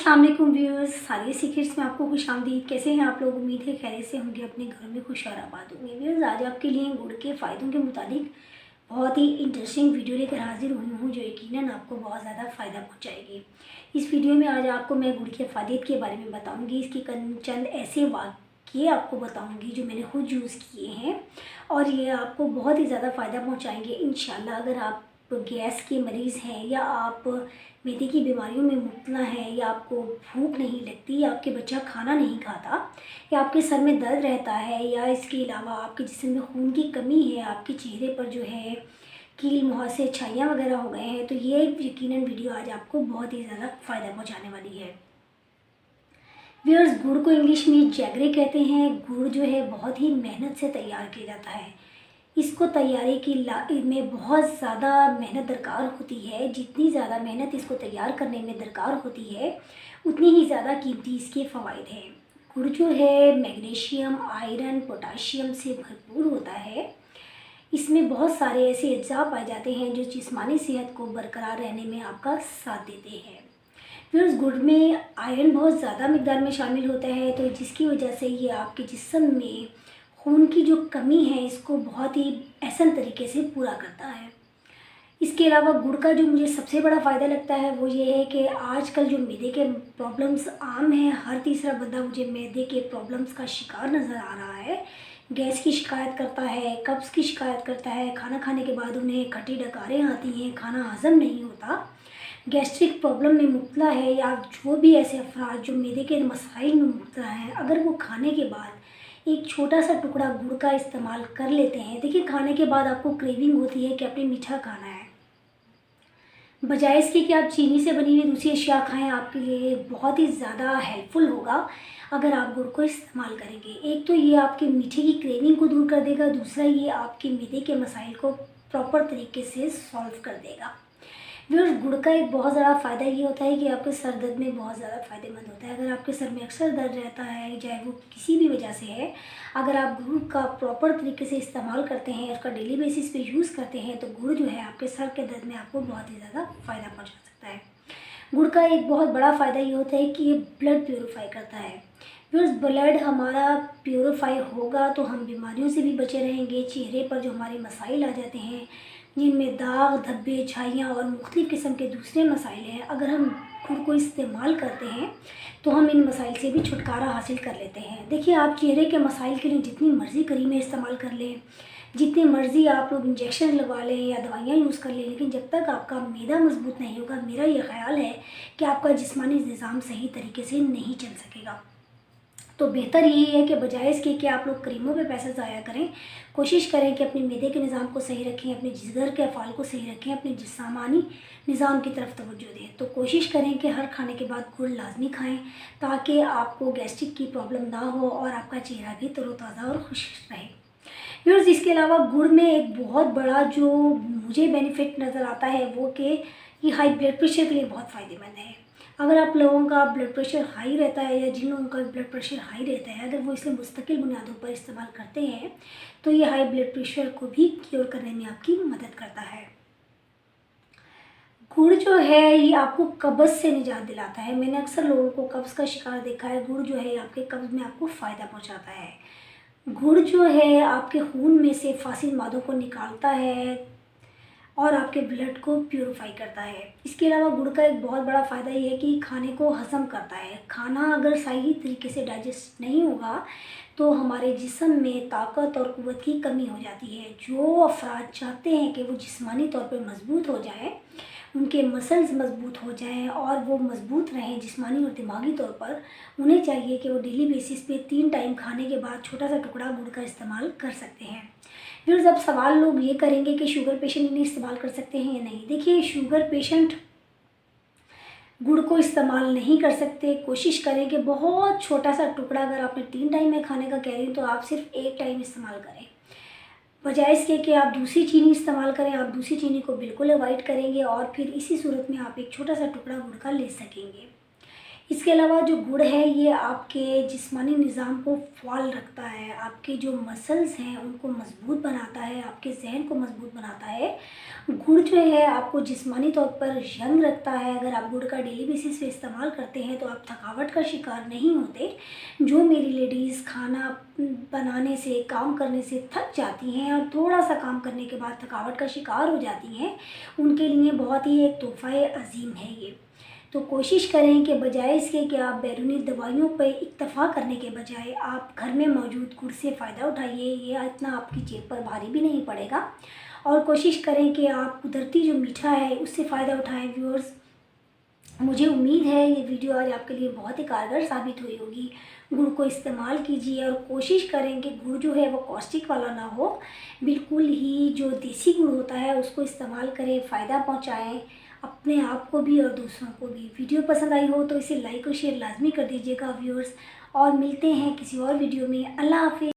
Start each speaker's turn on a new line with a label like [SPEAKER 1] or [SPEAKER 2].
[SPEAKER 1] अस्सलाम वालेकुम व्यूअर्स, सारी सीक्रेट्स में आपको खुशामदीद। कैसे हैं आप लोग? उम्मीद है खैरियत से होंगे, अपने घर में खुश और आबाद होंगे। व्यूअर्स, आज आपके लिए गुड़ के फ़ायदों के मुताबिक बहुत ही इंटरेस्टिंग वीडियो लेकर हाजिर हुई हूँ, जो यकीनन आपको बहुत ज़्यादा फ़ायदा पहुँचाएगी। इस वीडियो में आज आपको मैं गुड़ के फ़ायदे के बारे में बताऊँगी। इसकी चंद ऐसे वाक़ये आपको बताऊँगी जो मैंने खुद यूज़ किए हैं और ये आपको बहुत ही ज़्यादा फ़ायदा पहुँचाएँगे इंशाल्लाह। अगर आप गैस के मरीज़ हैं या आप मैदे की बीमारियों में मुब्तला हैं या आपको भूख नहीं लगती या आपके बच्चा खाना नहीं खाता या आपके सर में दर्द रहता है या इसके अलावा आपके जिस्म में खून की कमी है, आपके चेहरे पर जो है कील मुहासे छाइयाँ वगैरह हो गए हैं, तो ये यकीनन वीडियो आज आपको बहुत ही ज़्यादा फ़ायदा पहुँचाने वाली है। व्यूअर्स, गुड़ को इंग्लिश में जैगरी कहते हैं। गुड़ जो है बहुत ही मेहनत से तैयार किया जाता है। इसको तैयारी की में बहुत ज़्यादा मेहनत दरकार होती है। जितनी ज़्यादा मेहनत इसको तैयार करने में दरकार होती है, उतनी ही ज़्यादा कीमती इसके फ़वाइद हैं। गुड़ जो है मैग्नीशियम, आयरन, पोटाशियम से भरपूर होता है। इसमें बहुत सारे ऐसे अज्जा पाए जाते हैं जो जिस्मानी सेहत को बरकरार रहने में आपका साथ देते हैं। फिर उस गुड़ में आयरन बहुत ज़्यादा मिकदार में शामिल होता है, तो जिसकी वजह से ये आपके जिस्म में खून की जो कमी है इसको बहुत ही आसान तरीके से पूरा करता है। इसके अलावा गुड़ का जो मुझे सबसे बड़ा फ़ायदा लगता है वो ये है कि आजकल जो मैदे के प्रॉब्लम्स आम हैं, हर तीसरा बंदा मुझे मैदे के प्रॉब्लम्स का शिकार नज़र आ रहा है। गैस की शिकायत करता है, कब्ज़ की शिकायत करता है, खाना खाने के बाद उन्हें खट्टी डकारें आती हैं, खाना हज़म नहीं होता, गैस्ट्रिक प्रॉब्लम में मुब्तला है या जो भी ऐसे अफराद जो मैदे के मसाइल में मुब्तला हैं, अगर वो खाने के बाद एक छोटा सा टुकड़ा गुड़ का इस्तेमाल कर लेते हैं। देखिए, खाने के बाद आपको क्रेविंग होती है कि आपने मीठा खाना है, बजाय इसके कि आप चीनी से बनी हुई दूसरी अशिया खाएं, आपके लिए बहुत ही ज़्यादा हेल्पफुल होगा अगर आप गुड़ को इस्तेमाल करेंगे। एक तो ये आपके मीठे की क्रेविंग को दूर कर देगा, दूसरा ये आपके मैदे के मसाइल को प्रॉपर तरीके से सॉल्व कर देगा। व्यूअर्स, गुड़ का एक बहुत ज़्यादा फ़ायदा ये होता है कि आपके सर दर्द में बहुत ज़्यादा फ़ायदेमंद होता है। अगर आपके सर में अक्सर दर्द रहता है, चाहे वो किसी भी वजह से है, अगर आप गुड़ का प्रॉपर तरीके से इस्तेमाल करते हैं, उसका डेली बेसिस पे यूज़ करते हैं, तो गुड़ जो है आपके सर के दर्द में आपको बहुत ही ज़्यादा फ़ायदा पहुँचा सकता है। गुड़ का एक बहुत बड़ा फ़ायदा ये होता है कि ये ब्लड प्योरीफाई करता है। व्यूअर्स, ब्लड हमारा प्योरीफाई होगा तो हम बीमारियों से भी बचे रहेंगे। चेहरे पर जो हमारे मसाइल आ जाते हैं, जिनमें दाग, धब्बे, छाइयाँ और मुख्तलिफ़ किस्म के दूसरे मसाइल हैं, अगर हम गुड़ को इस्तेमाल करते हैं तो हम इन मसाइल से भी छुटकारा हासिल कर लेते हैं। देखिए, आप चेहरे के मसाइल के लिए जितनी मर्ज़ी क्रीमें इस्तेमाल कर लें, जितनी मर्ज़ी आप लोग इंजेक्शन लगवा लें या दवाइयाँ यूज़ कर लें, लेकिन जब तक आपका मैदा मजबूत नहीं होगा, मेरा ये ख़्याल है कि आपका जिस्मानी निज़ाम सही तरीके से नहीं चल सकेगा। तो बेहतर यही है कि बजाय इसके कि आप लोग क्रीमों पे पैसा ज़ाया करें, कोशिश करें कि अपने मैदे के निज़ाम को सही रखें, अपने जिगर के अफ़ाल को सही रखें, अपने जिस्मानी निज़ाम की तरफ तवज्जो दें। तो कोशिश करें कि हर खाने के बाद गुड़ लाजमी खाएं, ताकि आपको गैस्ट्रिक की प्रॉब्लम ना हो और आपका चेहरा भी तरोताज़ा और खुश रहे। व्यूअर्स, इसके अलावा गुड़ में एक बहुत बड़ा जो मुझे बेनिफिट नज़र आता है वो कि ये हाई ब्लड प्रेशर के लिए बहुत फ़ायदेमंद है। अगर आप लोगों का ब्लड प्रेशर हाई रहता है या जिन लोगों का ब्लड प्रेशर हाई रहता है, अगर वो इसे मुस्तकिल बुनियादों पर इस्तेमाल करते हैं तो ये हाई ब्लड प्रेशर को भी क्योर करने में आपकी मदद करता है। गुड़ जो है ये आपको कब्ज़ से निजात दिलाता है। मैंने अक्सर लोगों को कब्ज़ का शिकार देखा है। गुड़ जो है आपके कब्ज़ में आपको फ़ायदा पहुंचाता है। गुड़ जो है आपके खून में से फासिल मादों को निकालता है और आपके ब्लड को प्यूरिफाई करता है। इसके अलावा गुड़ का एक बहुत बड़ा फ़ायदा ये है कि खाने को हज़म करता है। खाना अगर सही तरीके से डाइजेस्ट नहीं होगा तो हमारे जिस्म में ताकत और क़ुव्वत की कमी हो जाती है। जो अफराद चाहते हैं कि वो जिस्मानी तौर पर मज़बूत हो जाएं, उनके मसल्स मज़बूत हो जाएं और वो मज़बूत रहें जिस्मानी और दिमागी तौर पर, उन्हें चाहिए कि वो डेली बेसिस पे 3 टाइम खाने के बाद छोटा सा टुकड़ा गुड़ का इस्तेमाल कर सकते हैं। फिर जब सवाल लोग ये करेंगे कि शुगर पेशेंट इन्हें इस्तेमाल कर सकते हैं या नहीं, देखिए, शुगर पेशेंट गुड़ को इस्तेमाल नहीं कर सकते। कोशिश करें कि बहुत छोटा सा टुकड़ा, अगर आपने 3 टाइम में खाने का कह रही हैं तो आप सिर्फ 1 टाइम इस्तेमाल करें, बजाय इसके कि आप दूसरी चीनी इस्तेमाल करें। आप दूसरी चीनी को बिल्कुल अवॉइड करेंगे और फिर इसी सूरत में आप एक छोटा सा टुकड़ा गुड़ का ले सकेंगे। इसके अलावा जो गुड़ है ये आपके जिस्मानी निज़ाम को फ़ाल रखता है, आपके जो मसल्स हैं उनको मज़बूत बनाता है, आपके ज़हन को मज़बूत बनाता है। गुड़ जो है आपको जिस्मानी तौर पर यंग रखता है। अगर आप गुड़ का डेली बेसिस पे इस्तेमाल करते हैं तो आप थकावट का शिकार नहीं होते। जो मेरी लेडीज़ खाना बनाने से, काम करने से थक जाती हैं और थोड़ा सा काम करने के बाद थकावट का शिकार हो जाती हैं, उनके लिए बहुत ही एक तोहफ़ा अज़ीम है ये। तो कोशिश करें कि बजाय इसके कि आप बैरूनी दवाइयों पर इक्तफ़ा करने के बजाय आप घर में मौजूद गुड़ से फ़ायदा उठाइए। ये इतना आपकी जेब पर भारी भी नहीं पड़ेगा। और कोशिश करें कि आप कुदरती जो मीठा है उससे फ़ायदा उठाएं व्यूअर्स। मुझे उम्मीद है ये वीडियो आज आपके लिए बहुत ही कारगर साबित हुई होगी। गुड़ को इस्तेमाल कीजिए और कोशिश करें कि गुड़ जो है वो कॉस्टिक वाला ना हो, बिल्कुल ही जो देसी गुड़ होता है उसको इस्तेमाल करें, फ़ायदा पहुंचाएं अपने आप को भी और दूसरों को भी। वीडियो पसंद आई हो तो इसे लाइक और शेयर लाजमी कर दीजिएगा व्यूअर्स। और मिलते हैं किसी और वीडियो में। अल्लाह हाफिज़।